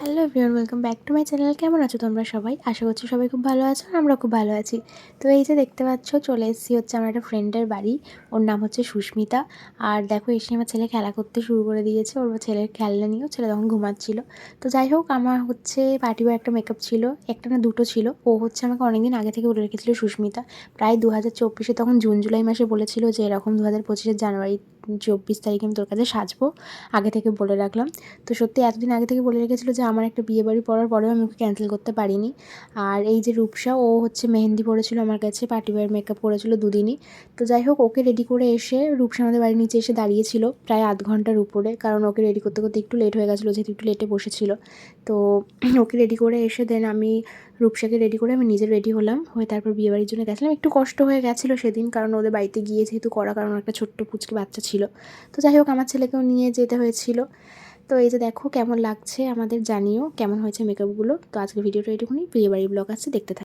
Hello everyone, welcome back to my channel. কেমন আছো তোমরা সবাই? আশা করছি সবাই খুব ভালো আছো আর আমরা খুব ভালো আছি। তো এই যে দেখতে পাচ্ছ, চলে এসেছি হচ্ছে আমার একটা ফ্রেন্ডের বাড়ি। ওর নাম হচ্ছে সুস্মিতা। আর দেখো, এসে আমার ছেলে খেলা করতে শুরু করে দিয়েছে। ওর ছেলের খেলনা নিয়েও, ছেলে তখন ঘুমাচ্ছিল। তো যাই হোক, আমার হচ্ছে পার্টি ওয়্যার একটা মেকআপ ছিল, একটা না দুটো ছিল। ও হচ্ছে আমাকে অনেকদিন আগে থেকে বলে রেখেছিল সুস্মিতা, প্রায় 2024-এ, তখন জুন জুলাই মাসে বলেছিল যে এরকম 2025-এর জানুয়ারি 24 তারিখে আমি তোর কাছে সাজবো। আগে থেকে বলে রাখলাম। তো সত্যি এতদিন আগে থেকে বলে রেখেছিল যে আমার একটা বিয়েবাড়ি পড়ার পরেও আমি ওকে ক্যান্সেল করতে পারিনি। আর এই যে রূপসা, ও হচ্ছে মেহেন্দি পড়েছিল আমার কাছে, পার্টি ওয়্যার মেকআপ করেছিল দুদিনই। তো যাই হোক, ওকে রেডি করে এসে রূপসা আমাদের বাড়ির নিচে এসে দাঁড়িয়েছিল প্রায় আধ ঘন্টার উপরে, কারণ ওকে রেডি করতে করতে একটু লেট হয়ে গেছিলো, যেহেতু একটু লেটে বসেছিল। তো ওকে রেডি করে এসে দেন আমি রূপসাকে রেডি করে আমি নিজে রেডি হলাম, হয়ে তারপর বিয়েবাড়ির জন্য গেছিলাম। একটু কষ্ট হয়ে গেছিলো সেদিন, কারণ ওদের বাড়িতে গিয়ে যেহেতু করা, কারণ একটা ছোট্ট পুচকি বাচ্চা ছিল। তো যাই হোক, আমার ছেলেকেও নিয়ে যেতে হয়েছিল। তো এই যে দেখো কেমন লাগছে আমাদের, জানিও কেমন হয়েছে মেকআপগুলো। তো আজকে ভিডিওটা এটুকুনি, বিয়েবাড়ির ব্লগ আছে, দেখতে থাকো।